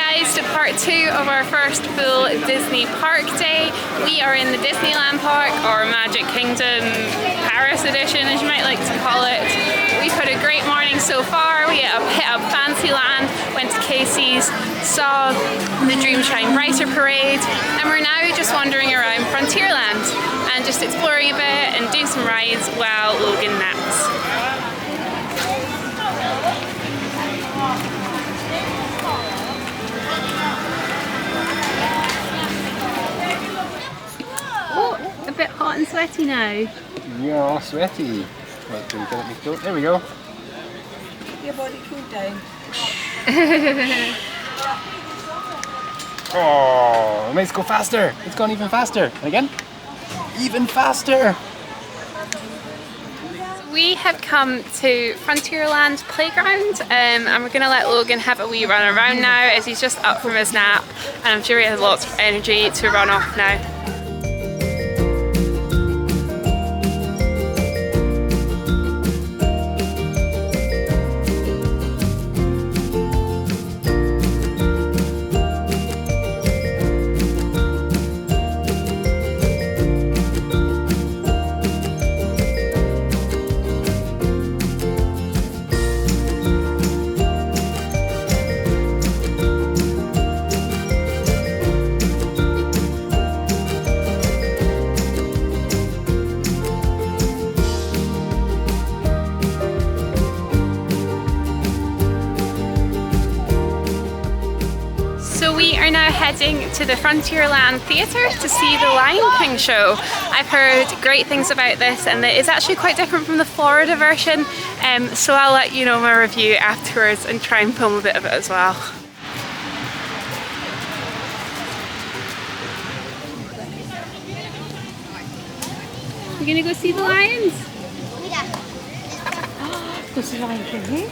guys to part 2 of our first full Disney park day. We are in the Disneyland Park, or Magic Kingdom Paris edition as you might like to call it. We've had a great morning so far. We hit up Fantasyland, went to Casey's, saw the Dream Shine Brighter parade, and we're now just wandering around Frontierland and just exploring a bit and doing some rides while Logan naps. A bit hot and sweaty now. You're all sweaty. Right, can you get me cool? There we go. Your body cooled down. Oh, it makes it go faster. It's gone even faster. And again, even faster. We have come to Frontierland Playground and we're going to let Logan have a wee run around now as he's just up from his nap, and I'm sure he has lots of energy to run off now. We are now heading to the Frontierland Theatre to see the Lion King show. I've heard great things about this, and it is actually quite different from the Florida version, so I'll let you know my review afterwards and try and film a bit of it as well. We're gonna go see the lions? Yeah. Go see the Lion King, eh?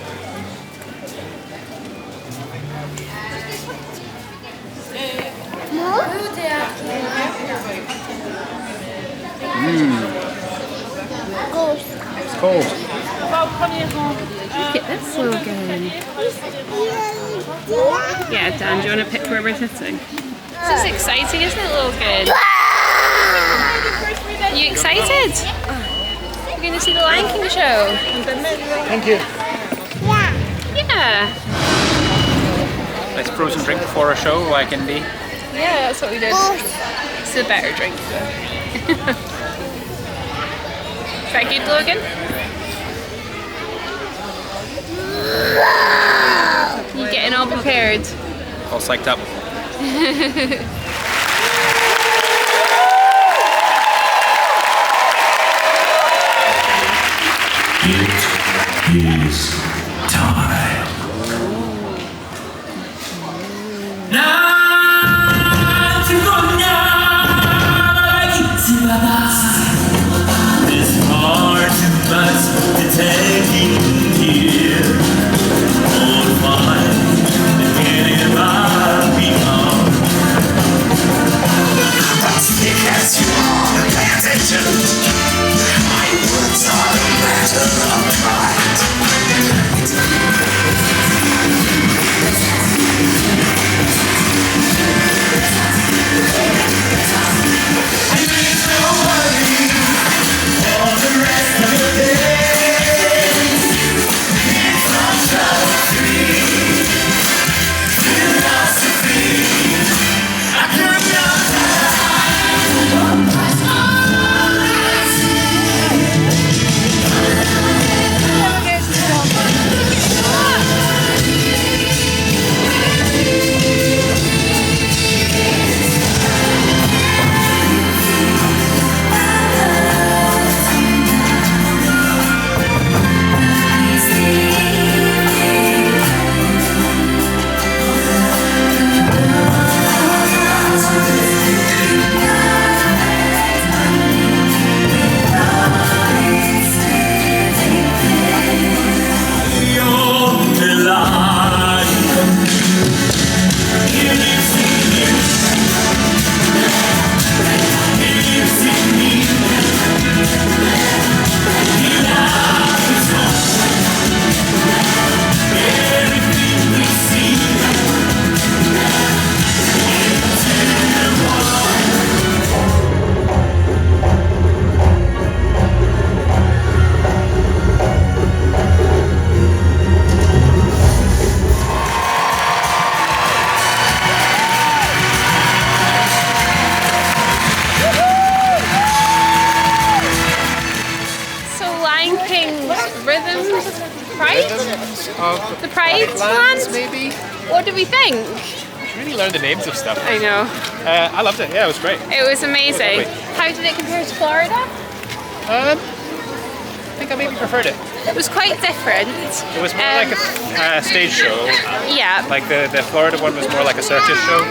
It's cold. Look at this, Logan. Yeah, Dan, do you want to pick where we're sitting? This is exciting, isn't it, Logan? Are you excited? You're going to see the Lion King show? Thank you. Yeah. Nice frozen drink before a show, like in the... Yeah, that's what we did. It's a better drink though. Is that good, Logan? You getting all prepared? All psyched up. It is time. Now! This hard to bust to take you here. On fire, beginning of beyond. But stick as you are, pay attention. My words are a matter of pride. of The Pride lands, Land? maybe. What did we think? Really learn the names of stuff. I know. I loved it. Yeah, it was great. It was amazing. It was lovely. How did it compare to Florida? I think I maybe preferred it. It was quite different. It was more like a stage show. Yeah. Like the Florida one was more like a circus show.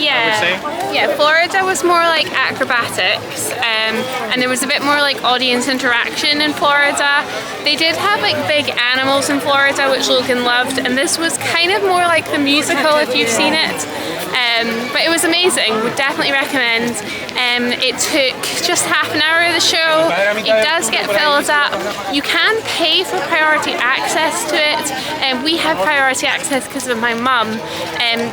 Yeah. I would say. Yeah, Florida was more like acrobatics, and there was a bit more like audience interaction in Florida. They did have like big animals in Florida, which Logan loved, and this was kind of more like the musical if you've seen it. But it was amazing. Would definitely recommend. It took just half an hour of the show. It does get filled up. You can pay for priority access to it, and we had priority access because of my mum,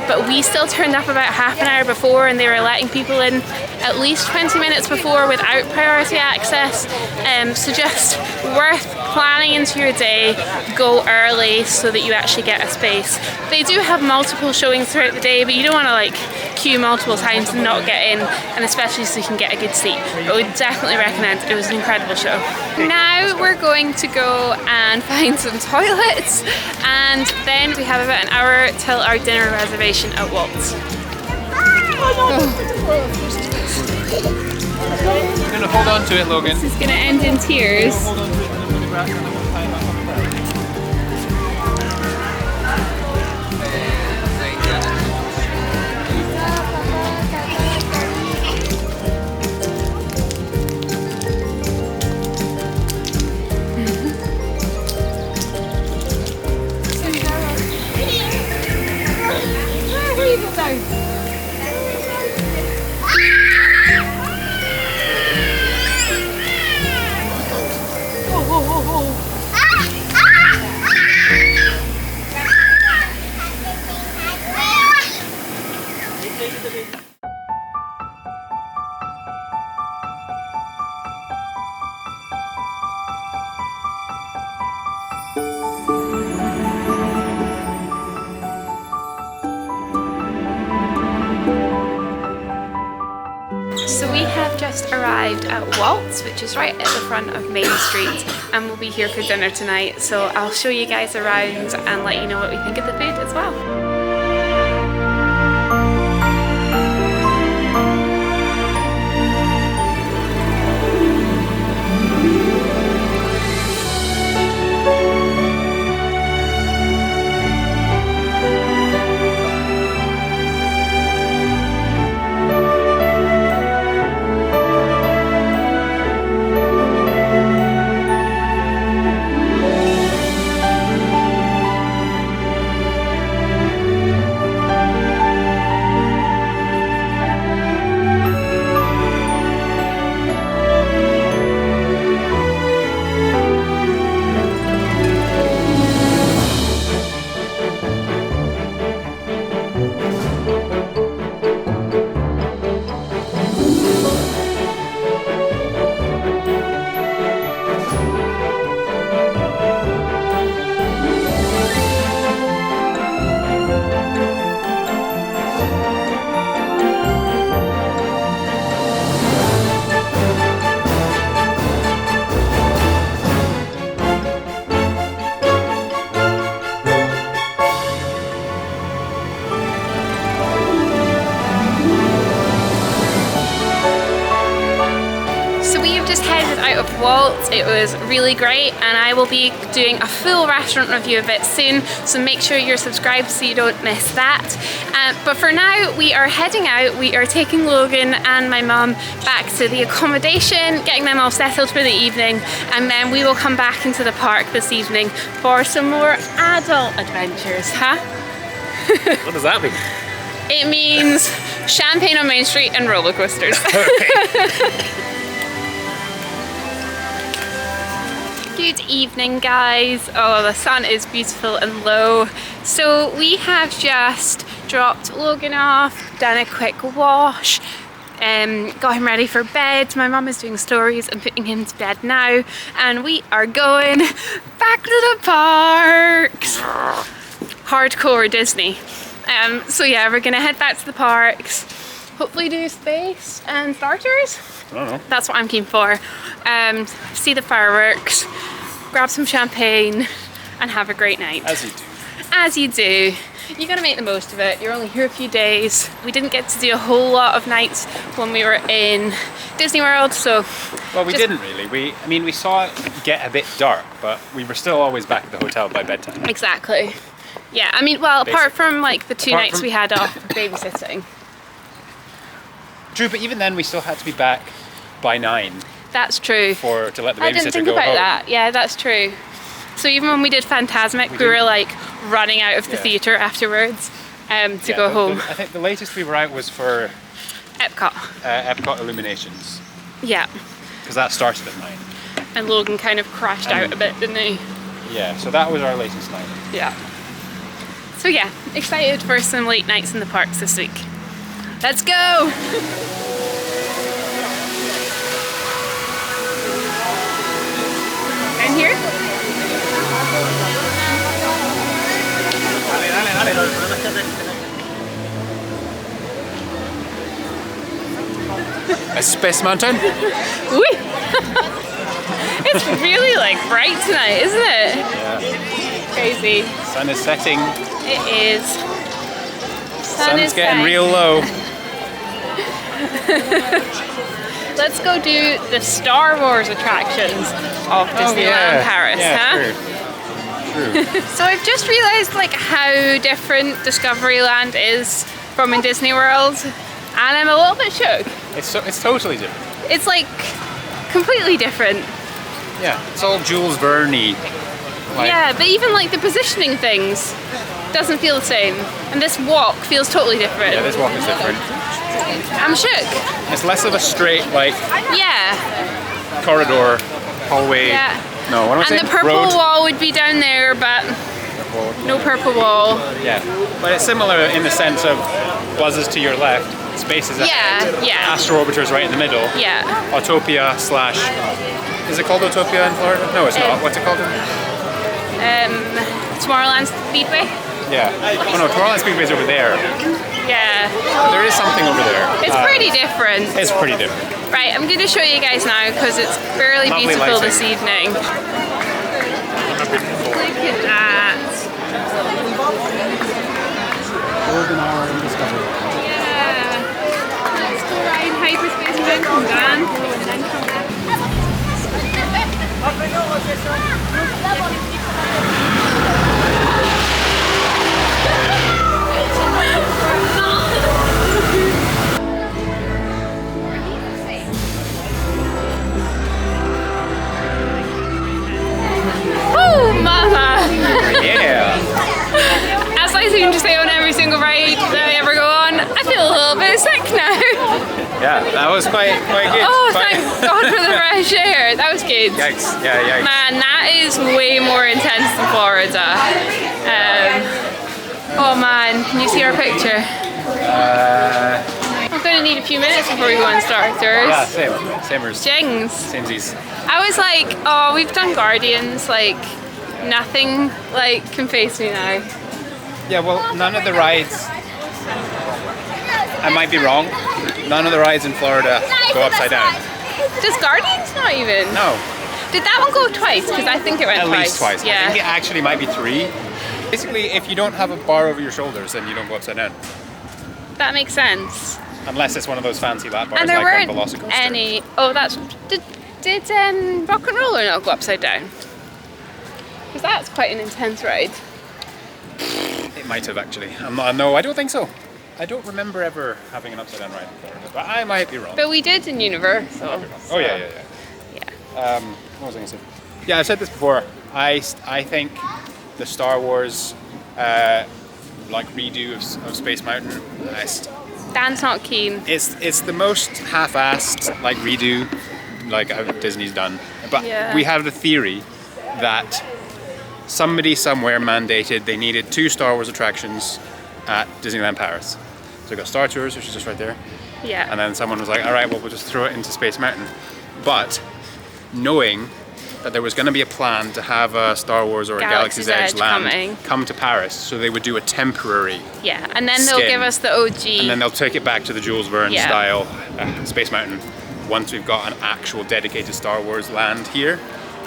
but we still turned up about half an hour before, and they were letting people in at least 20 minutes before without priority access. So just worth planning into your day. Go early so that you actually get a space. They do have multiple showings throughout the day, but you don't want to like queue multiple times and not get in, and especially so you can get a good seat. But I would definitely recommend. It was an incredible show. Now we're going to go and find some toilets, and then we have about an hour till our dinner reservation at Walt. You're gonna hold on to it, Logan. This is going to end in tears. Hold on to it and the grass and then we'll climb up on the ground. So we have just arrived at Walt's, which is right at the front of Main Street, and we'll be here for dinner tonight. So I'll show you guys around and let you know what we think of the food as well. Of Walt. It was really great, and I will be doing a full restaurant review of it soon, so make sure you're subscribed so you don't miss that. But for now we are heading out. We are taking Logan and my mum back to the accommodation, getting them all settled for the evening, and then we will come back into the park this evening for some more adult adventures. What does that mean? It means champagne on Main Street and roller coasters. Good evening, guys. Oh, the sun is beautiful and low. So we have just dropped Logan off, done a quick wash, got him ready for bed. My mum is doing stories and putting him to bed now, and we are going back to the parks. Hardcore Disney. So yeah, we're gonna head back to the parks, hopefully do space and starters. I don't know. That's what I'm keen for. See the fireworks, grab some champagne, and have a great night. As you do. as you do. You gotta make the most of it. You're only here a few days. We didn't get to do a whole lot of nights when we were in Disney World, so... Well, we didn't really. I mean, we saw it get a bit dark, but we were still always back at the hotel by bedtime. Exactly. Yeah, I mean, well, apart from like the two Apart nights from- we had off for babysitting. True, but even then we still had to be back by 9 That's true. to let the babysitter I didn't think go about home. that. Yeah, that's true. So even when we did Fantasmic, we were like running out of the Yeah. theatre afterwards to Yeah, go home. I think the latest we were out was for Epcot. Epcot Illuminations, Yeah. because that started at 9. And Logan kind of crashed out a bit, didn't he? Yeah, so that was our latest night. Yeah. So yeah, excited for some late nights in the parks this week. Let's go! And here? Hyperspace Mountain? Woo! It's really like bright tonight, isn't it? Yeah. Crazy. Sun is setting. It is. Sun's is getting setting. real low. Let's go do the Star Wars attractions of Disneyland Paris, huh? True. So I've just realised like how different Discoveryland is from in Disney World, and I'm a little bit shook. It's totally different. It's like completely different. Yeah, it's all Jules Verne-y. Like, Yeah, but even like the positioning things doesn't feel the same, and this walk feels totally different. Yeah, this walk is different. I'm shook. It's less of a straight like Yeah. corridor, hallway. Yeah. No, what am I And saying? the purple Road. wall would be down there, but no purple wall. Yeah, but it's similar in the sense of buzzes to your left, spaces ahead, Yeah, yeah. Astro Orbiter's right in the middle, Yeah. Autopia slash... Is it called Autopia in Florida? No, it's not. What's it called? Tomorrowland Speedway. Yeah. Oh no, Tomorrowland Speedway's over there. Yeah. There is something over there. It's pretty different. It's pretty different. Right, I'm going to show you guys now because it's fairly Lovely beautiful lighting. this evening. Look at that. Golden hour in Discovery. Yeah. Let's go ride Hyperspace Mountain, Dan. Oh, mama! Yeah. As I seem to say on every single ride that I ever go on, I feel a little bit sick now. Yeah, that was quite good. Oh, Quite- thank God for the fresh air. That was good. Yikes. Yeah, yikes. Man, that is way more intense than Florida. Oh man, can you see our picture? I'm going to need a few minutes before we go on starters. Yeah, samers. Jings. Samesies. I was like, oh, we've done Guardians, like nothing like can face me now. Yeah, well, none of the rides, I might be wrong, none of the rides in Florida go upside down. Does Guardians not even? No, Did that one go twice? Because I think it went at twice. least twice. Yeah. I think it actually might be 3. Basically, if you don't have a bar over your shoulders, then you don't go upside down. That makes sense. Unless it's one of those fancy lap bars And there like on weren't Velocicoaster. any. Oh, that's. Did Rock and Roller not go upside down? Because that's quite an intense ride. It might have actually. No, I don't think so. I don't remember ever having an upside down ride in Florida, but I might be wrong. But we did in Universal. Oh yeah. Yeah. What was I going to say? Yeah, I've said this before. I think the Star Wars like redo of Space Mountain, Dan's not keen. it's the most half-assed like redo like Disney's done. But Yeah. we have the theory that somebody somewhere mandated they needed 2 Star Wars attractions at Disneyland Paris. So we got Star Tours, which is just right there. Yeah. And then someone was like, all right, well, we'll just throw it into Space Mountain. But knowing that there was going to be a plan to have a Star Wars or a Galaxy's Edge land come to Paris, so they would do a temporary, Yeah. And then they'll Skin. give us the OG. and then they'll take it back to the Jules Verne Yeah. style Space Mountain once we've got an actual dedicated Star Wars land here.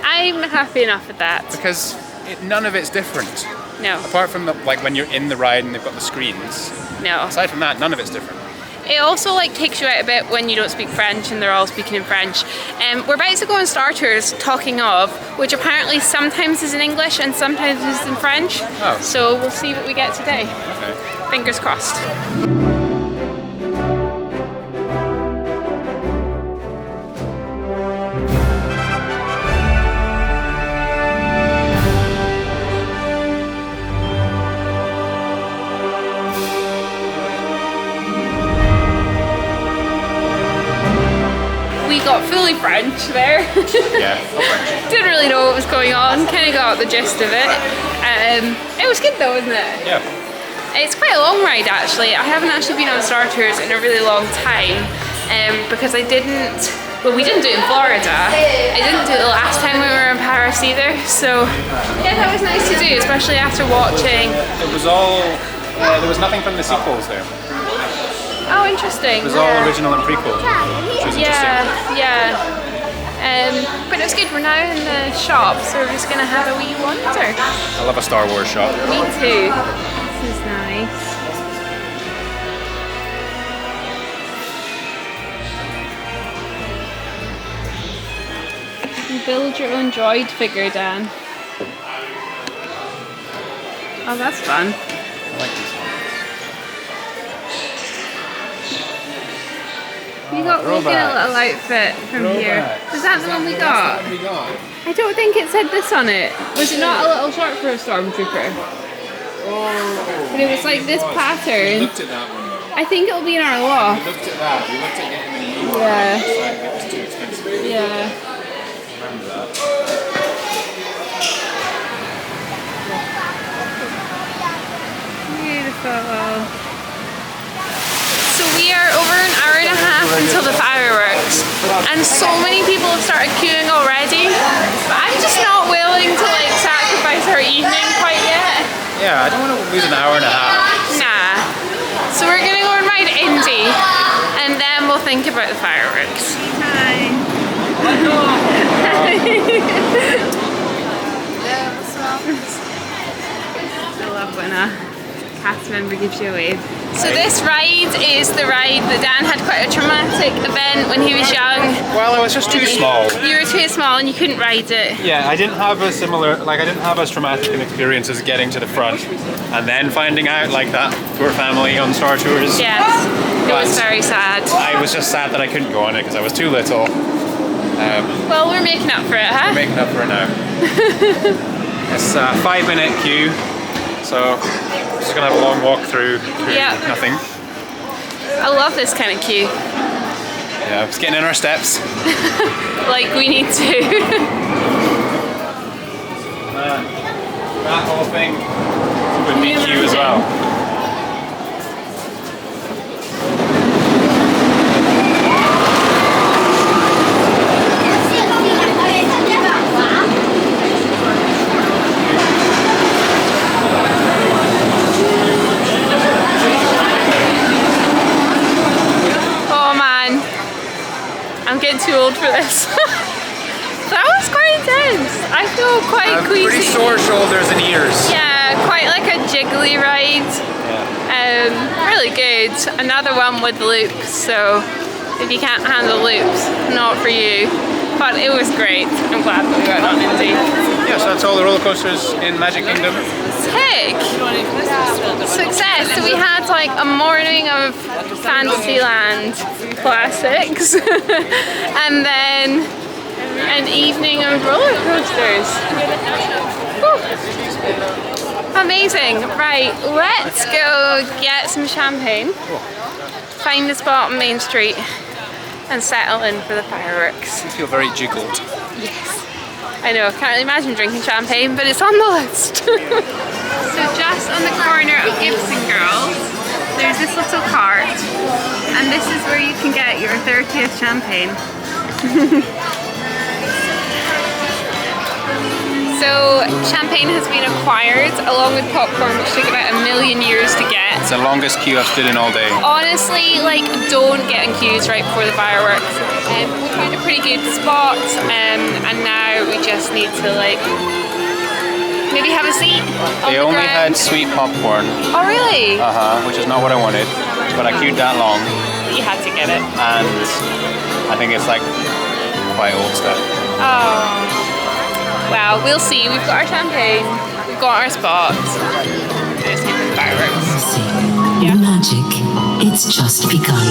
I'm happy enough with that. Because none of it's different. No. Apart from like when you're in the ride and they've got the screens. No. Aside from that, none of it's different. It also like takes you out a bit when you don't speak French and they're all speaking in French. We're about to go on Star Tours, talking of, which apparently sometimes is in English and sometimes is in French. Oh. So we'll see what we get today. Okay. Fingers crossed. Got fully French there. Yeah, French. Didn't really know what was going on, kind of got the gist of it. It was good though, wasn't it? Yeah. It's quite a long ride actually. I haven't actually been on Star Tours in a really long time because we didn't do it in Florida. I didn't do it the last time we were in Paris either, so yeah, that was nice to do, especially after watching. It was all, there was nothing from the sequels there. Oh, interesting. It was all original and prequel, which was interesting. Yeah. But it's good, we're now in the shop, so we're just going to have a wee wander. I love a Star Wars shop. Me too. This is nice. You build your own droid figure, Dan. Oh, that's fun. I like these ones. We got a little outfit from here. Was that the one we got? I don't think it said this on it. Was it not a little short for a stormtrooper? Oh. But it was like this pattern. We looked at that one though. I think it'll be in our loft. We looked at that. We looked at getting a new one. Yeah. It was too expensive. Yeah. Remember that. Beautiful. So we are over an hour and a half until the fireworks, and so many people have started queuing already, but I'm just not willing to like sacrifice our evening quite yet. Yeah, I don't want to lose an hour and a half. Nah. So we're gonna go and ride Indy, and then we'll think about the fireworks. Hi. I love when a cast member gives you a wave. So this ride is the ride that Dan had quite a traumatic event when he was young. Well, I was just too small. You were too small and you couldn't ride it. Yeah, I didn't have a similar, I didn't have as traumatic an experience as getting to the front and then finding out like that poor family on Star Tours. Yes, it was very sad. I was just sad that I couldn't go on it because I was too little. Well, we're making up for it, huh? We're making up for it now. It's a 5-minute queue, so we're just gonna have a long walk through nothing. I love this kind of queue. Yeah, it's getting in our steps. Like we need to. That whole thing would be queue as well. I'm getting too old for this. That was quite intense. I feel quite queasy. Pretty sore shoulders and ears. Yeah, quite like a jiggly ride. Yeah. Really good. Another one with loops, so if you can't handle loops, not for you. But it was great. I'm glad that we went on Indy. Yeah, so that's all the roller coasters in Magic Kingdom. Sick! Success! So we had like a morning of Fantasyland classics and then an evening of roller coasters. Whew. Amazing! Right, let's go get some champagne, find a spot on Main Street and settle in for the fireworks. You feel very jiggled. Yes. I know, I can't really imagine drinking champagne, but it's on the list. So just on the corner of Gibson Girls, there's this little cart, and this is where you can get your 30th champagne. So champagne has been acquired along with popcorn, which took about 1 million years to get. It's the longest queue I've stood in all day. Honestly, like, don't get in queues right before the fireworks. We found a pretty good spot, and now we just need to like Did he have a seat? They only had sweet popcorn. Oh really? Which is not what I wanted, but I queued that long. You had to get it. And I think it's like quite old stuff. Oh. Well, we'll see. We've got our champagne. We've got our spots. Let's see the fireworks. Yeah. Magic. It's just begun.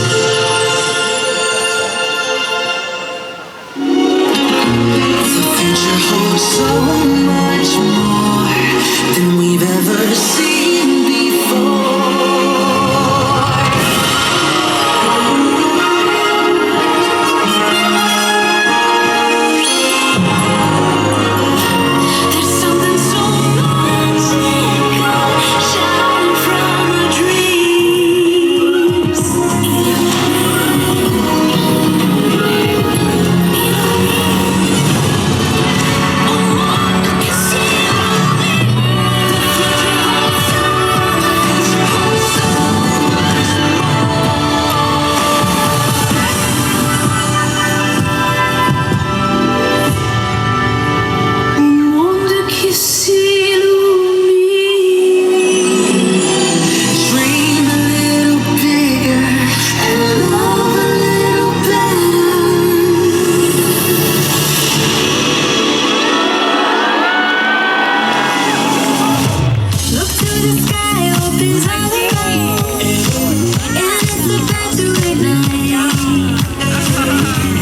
The future holds so much more than we've ever seen before. There's something so magical shining from our dreams. Dream a little bigger and love a little better. Look to the sky, opens all the light, and it's about to ignite.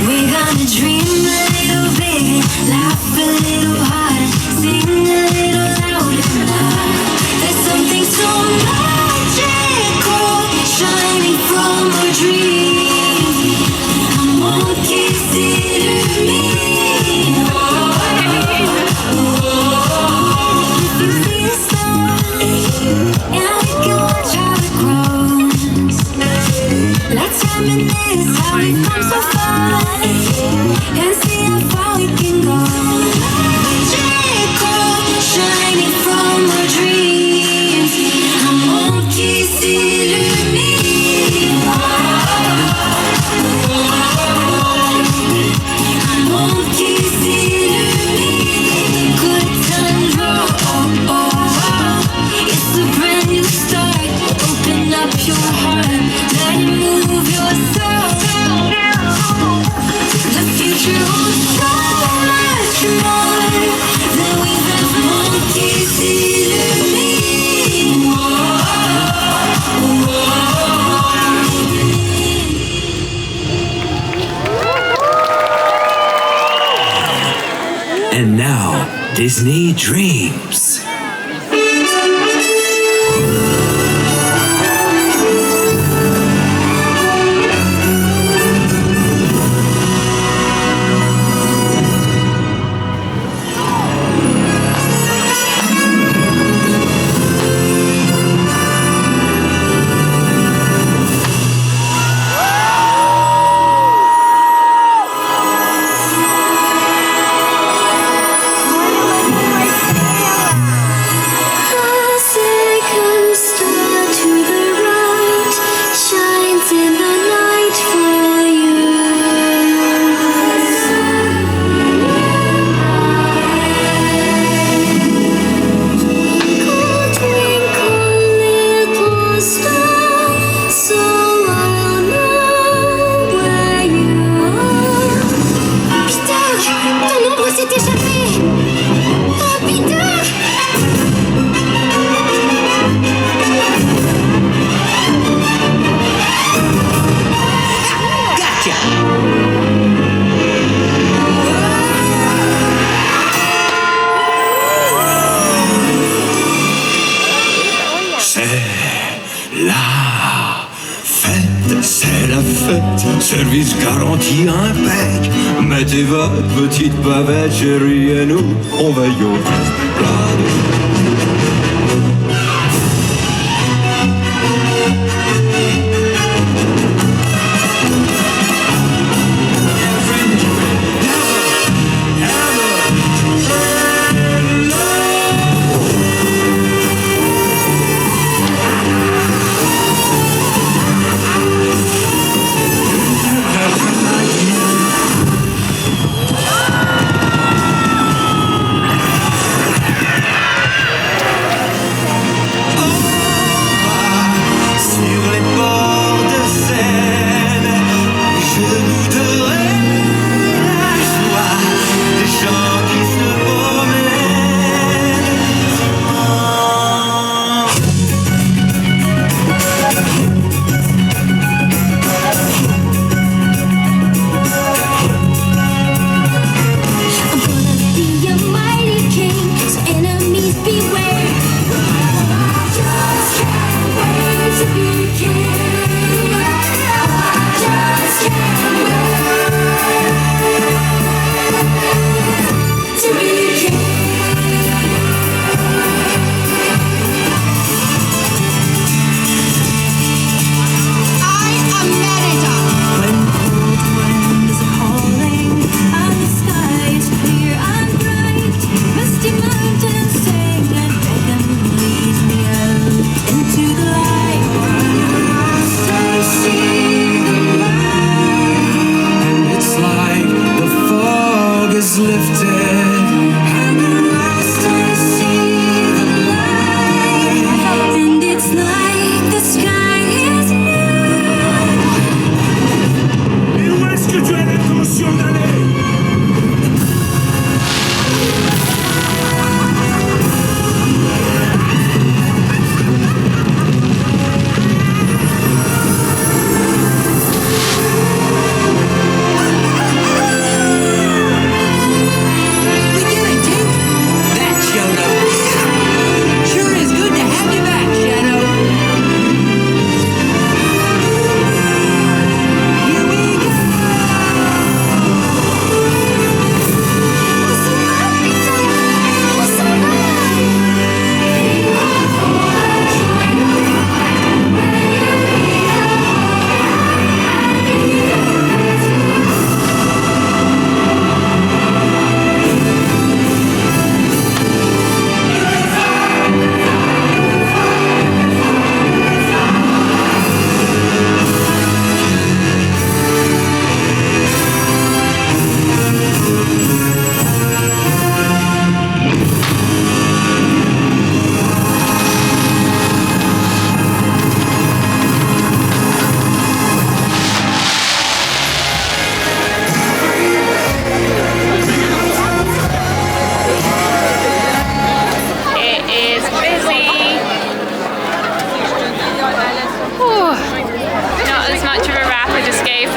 We're gonna dream a little bigger, laugh a little harder, sing a little louder. There's something so magical shining from our dreams. Come on, consider me. If you see a star, and we can watch how it grows. Let's reminisce how we've come so far, and see how far we can go. Magical, shining from our dreams. Come on, consider me. Come on, consider me. Good times roll. It's a brand new start. Open up your heart, let it move your soul. The future holds so much more than we've ever considered me. And now, Disney Dreams. Service garanti impec. Mettez votre petite bavette, chérie, et nous, on veille au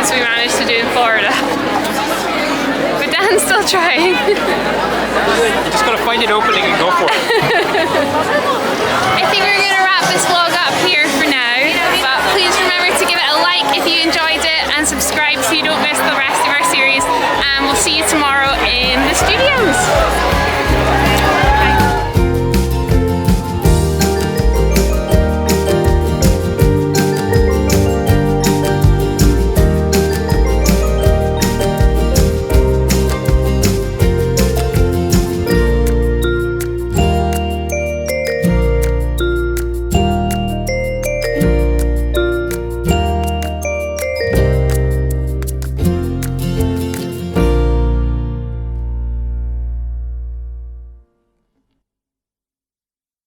as we managed to do in Florida. But Dan's still trying. You just gotta find an opening and go for it. I think we're gonna wrap this vlog